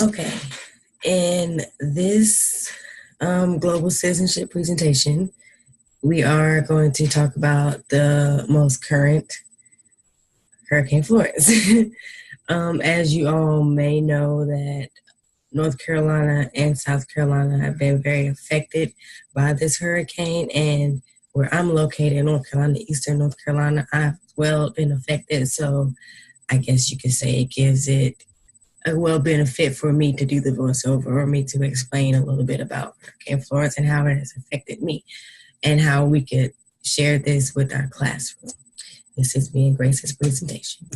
Okay, in this global citizenship presentation, we are going to talk about the most current Hurricane Florence. As you all may know, that North Carolina and South Carolina have been very affected by this hurricane, and where I'm located in North Carolina, Eastern North Carolina, I've well been affected. So I guess you could say it gives it a well benefit for me to do the voiceover or me to explain a little bit about Hurricane Florence and how it has affected me and how we could share this with our classroom. This is me and Grace's presentation.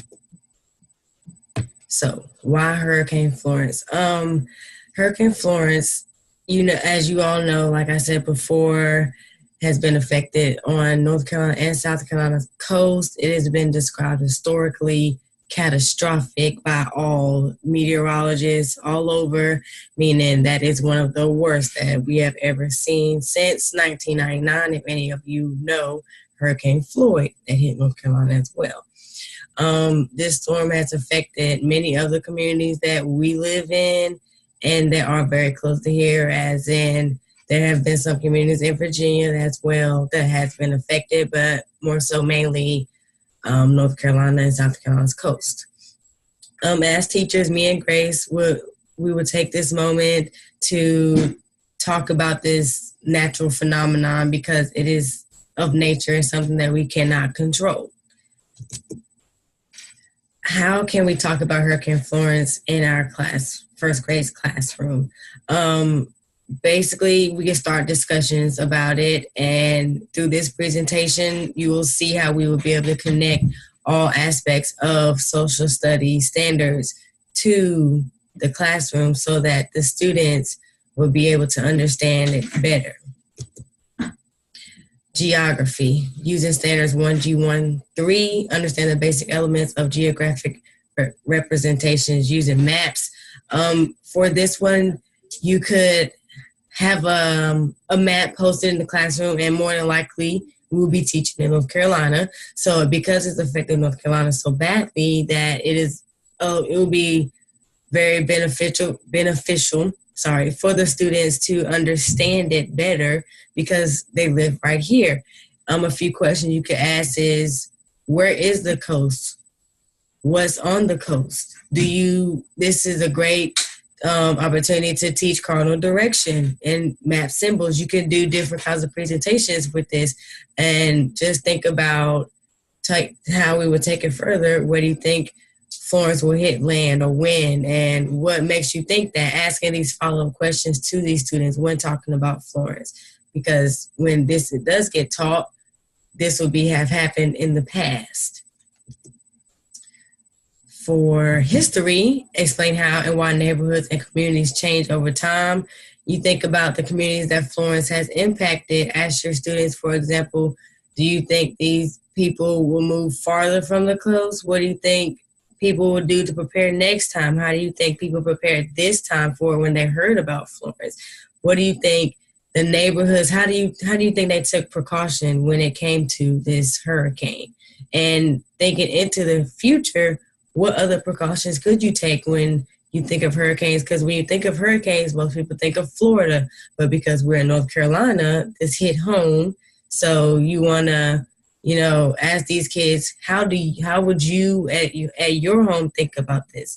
So, why Hurricane Florence? Hurricane Florence, as you all know, like I said before, has been affected on North Carolina and South Carolina's coast. It has been described historically catastrophic by all meteorologists all over, meaning that is one of the worst that we have ever seen since 1999. If any of you know Hurricane Floyd that hit North Carolina as well. This storm has affected many other communities that we live in and that are very close to here, as in there have been some communities in Virginia as well that has been affected, but more so mainly North Carolina and South Carolina's coast. As teachers, me and Grace would take this moment to talk about this natural phenomenon because it is of nature and something that we cannot control. How can we talk about Hurricane Florence in our first grade classroom? Basically, we can start discussions about it, and through this presentation, you will see how we will be able to connect all aspects of social studies standards to the classroom so that the students will be able to understand it better. Geography, using standards 1G13, understand the basic elements of geographic representations using maps. For this one, you could have a map posted in the classroom, and more than likely, we will be teaching in North Carolina. So because it's affected North Carolina so badly that it will be very beneficial for the students to understand it better because they live right here. A few questions you could ask is, where is the coast? What's on the coast? This is a great opportunity to teach cardinal direction and map symbols. You can do different kinds of presentations with this and just think about how we would take it further. Where do you think Florence will hit land or when, and what makes you think that? Asking these follow-up questions to these students when talking about Florence, because when this does get taught, this will have happened in the past. For history, explain how and why neighborhoods and communities change over time. You think about the communities that Florence has impacted. Ask your students, for example, do you think these people will move farther from the coast? What do you think people will do to prepare next time? How do you think people prepared this time for when they heard about Florence? What do you think the neighborhoods, how do you think they took precaution when it came to this hurricane? And thinking into the future, what other precautions could you take when you think of hurricanes? Because when you think of hurricanes, most people think of Florida, but because we're in North Carolina, this hit home. So you want to, ask these kids, how would you at your home think about this?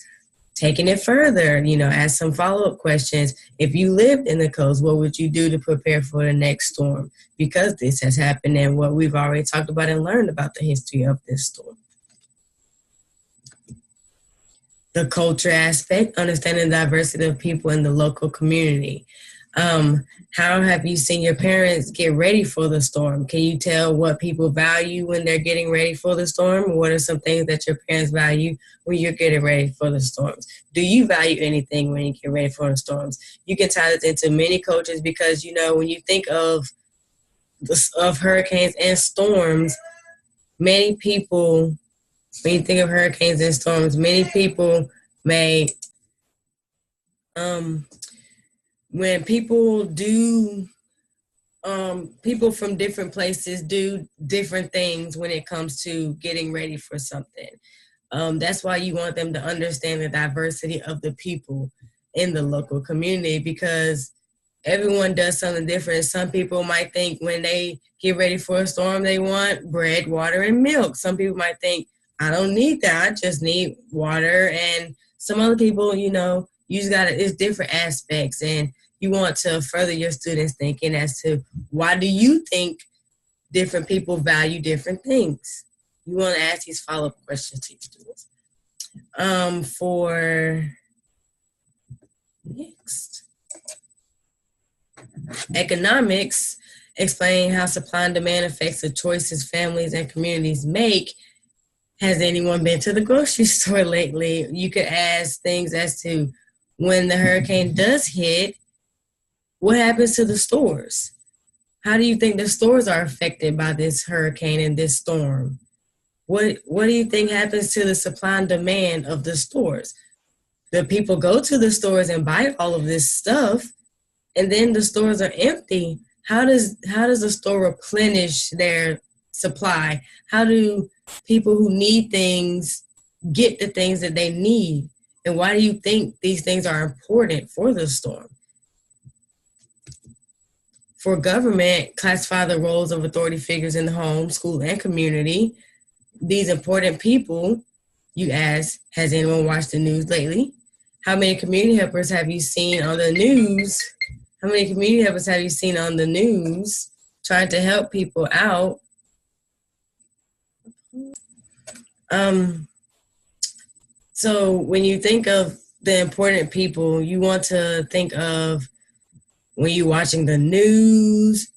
Taking it further, ask some follow-up questions. If you lived in the coast, what would you do to prepare for the next storm? Because this has happened and what we've already talked about and learned about the history of this storm. The culture aspect, understanding the diversity of people in the local community. How have you seen your parents get ready for the storm? Can you tell what people value when they're getting ready for the storm? What are some things that your parents value when you're getting ready for the storms? Do you value anything when you get ready for the storms? You can tie this into many cultures because, when you think of hurricanes and storms, many people, when you think of hurricanes and storms, many people may, when people do, people from different places do different things when it comes to getting ready for something. That's why you want them to understand the diversity of the people. in the local community, because everyone does something different. Some people might think when they get ready for a storm, they want bread, water, and milk. Some people might think, I don't need that. I just need water. And some other people, you just it's different aspects. And you want to further your students' thinking as to why do you think different people value different things. You want to ask these follow-up questions to your students. For next, economics, explain how supply and demand affects the choices families and communities make. Has anyone been to the grocery store lately? You could ask things as to when the hurricane does hit, what happens to the stores? How do you think the stores are affected by this hurricane and this storm? What do you think happens to the supply and demand of the stores? The people go to the stores and buy all of this stuff, and then the stores are empty. How does the store replenish their supply? How do people who need things get the things that they need? And why do you think these things are important for the storm? For government, classify the roles of authority figures in the home, school, and community. These important people, you ask, has anyone watched the news lately? How many community helpers have you seen on the news? How many community helpers have you seen on the news trying to help people out? So when you think of the important people, you want to think of, when you're watching the news,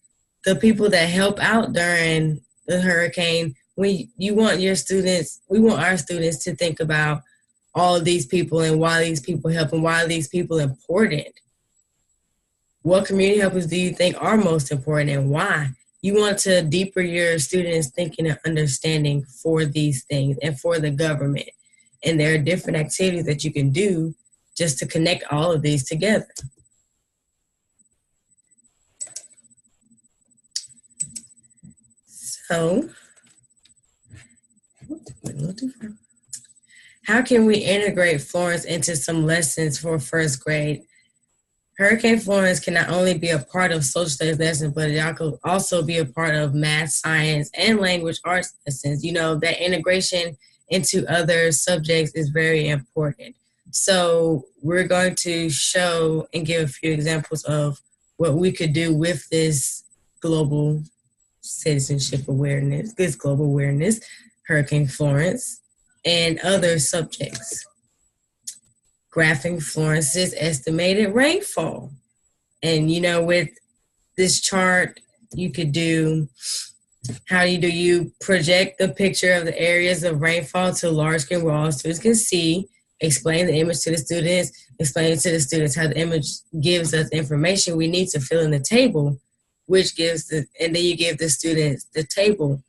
the people that help out during the hurricane. We want our students to think about all of these people and why these people help and why are these people important. What community helpers do you think are most important and why? You want to deeper your students' thinking and understanding for these things and for the government. And there are different activities that you can do just to connect all of these together. So, how can we integrate Florence into some lessons for first grade? Hurricane Florence can not only be a part of social studies lessons, but it could also be a part of math, science, and language arts lessons. That integration into other subjects is very important. So we're going to show and give a few examples of what we could do with this global citizenship awareness, this global awareness, Hurricane Florence, and other subjects. Graphing Florence's estimated rainfall. And with this chart, you could do, how do you project the picture of the areas of rainfall to a large screen where all students can see, explain the image to the students, explain to the students how the image gives us information we need to fill in the table, and then you give the students the table.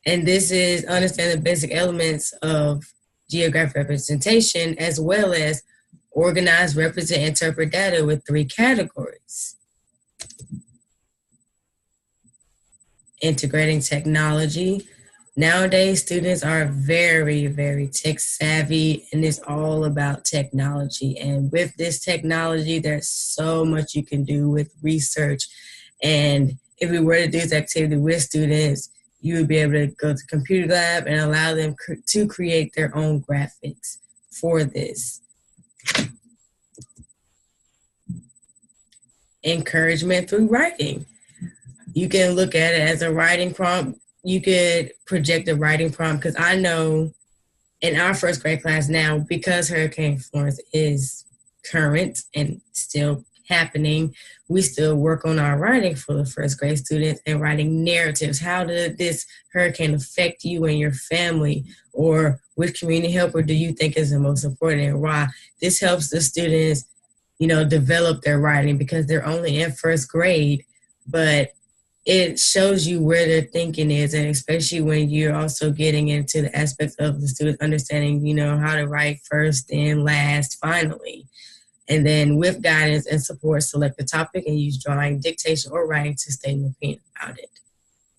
And this is understand the basic elements of geographic representation, as well as organize, represent, interpret data with 3 categories. Integrating technology. Nowadays, students are very, very tech savvy, and it's all about technology. And with this technology, there's so much you can do with research. And if we were to do this activity with students, you would be able to go to computer lab and allow them to create their own graphics for this. Encouragement through writing. You can look at it as a writing prompt. You could project a writing prompt, because I know in our first grade class now, because Hurricane Florence is current and still happening, we still work on our writing for the first grade students and writing narratives. How did this hurricane affect you and your family? Or which community helper do you think is the most important and why? This helps the students, develop their writing, because they're only in first grade, but it shows you where their thinking is, and especially when you're also getting into the aspects of the students understanding, how to write first, then last, finally. And then with guidance and support, select the topic and use drawing, dictation, or writing to state an opinion about it.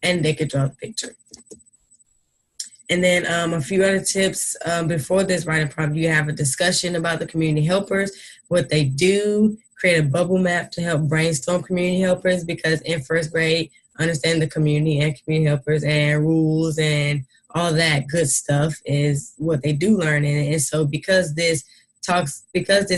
And they could draw the picture. And then a few other tips before this writing prompt, you have a discussion about the community helpers, what they do, create a bubble map to help brainstorm community helpers, because in first grade, understand the community and community helpers and rules and all that good stuff is what they do learn in it. And so because this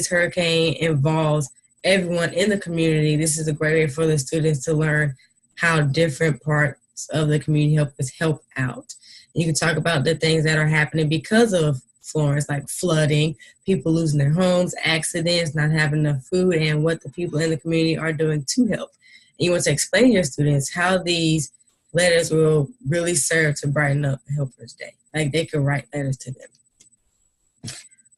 hurricane involves everyone in the community, this is a great way for the students to learn how different parts of the community helpers help out. You can talk about the things that are happening because of Florence, like flooding, people losing their homes, accidents, not having enough food, and what the people in the community are doing to help. And you want to explain to your students how these letters will really serve to brighten up the helper's day. Like they could write letters to them.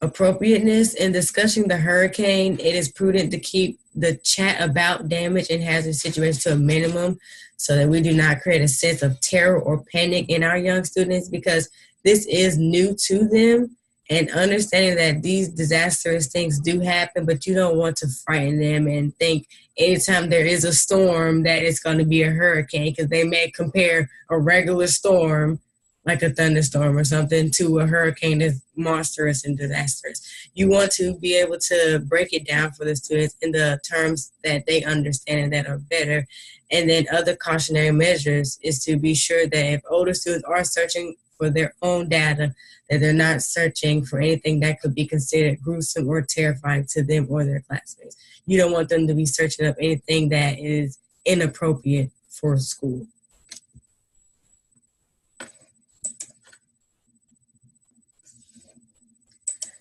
Appropriateness in discussing the hurricane, it is prudent to keep the chat about damage and hazardous situations to a minimum so that we do not create a sense of terror or panic in our young students, because this is new to them, and understanding that these disastrous things do happen, but you don't want to frighten them and think anytime there is a storm that it's going to be a hurricane, because they may compare a regular storm like a thunderstorm or something to a hurricane that's monstrous and disastrous. You want to be able to break it down for the students in the terms that they understand and that are better. And then other cautionary measures is to be sure that if older students are searching for their own data, that they're not searching for anything that could be considered gruesome or terrifying to them or their classmates. You don't want them to be searching up anything that is inappropriate for school.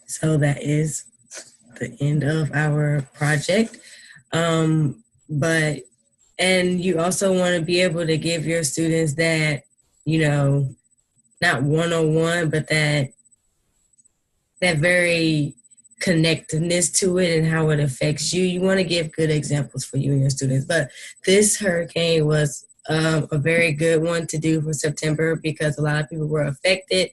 So that is the end of our project. And you also want to be able to give your students that, not one-on-one, but that very connectedness to it and how it affects you. You want to give good examples for you and your students. But this hurricane was a very good one to do for September because a lot of people were affected,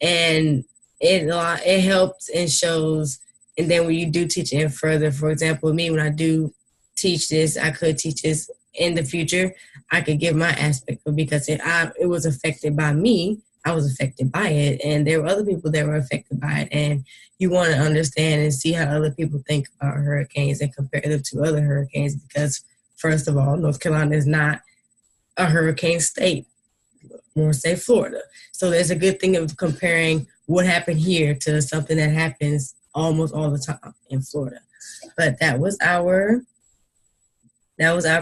and it helps and shows. And then when you do teach it further, for example, me, when I do teach this, I could teach this in the future. I could give my aspect of, because it was affected by me. I was affected by it, and there were other people that were affected by it. And you want to understand and see how other people think about hurricanes and compare them to other hurricanes, because first of all, North Carolina is not a hurricane state, more say Florida. So there's a good thing of comparing what happened here to something that happens almost all the time in Florida. But that was our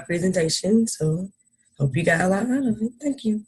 presentation. So hope you got a lot out of it. Thank you.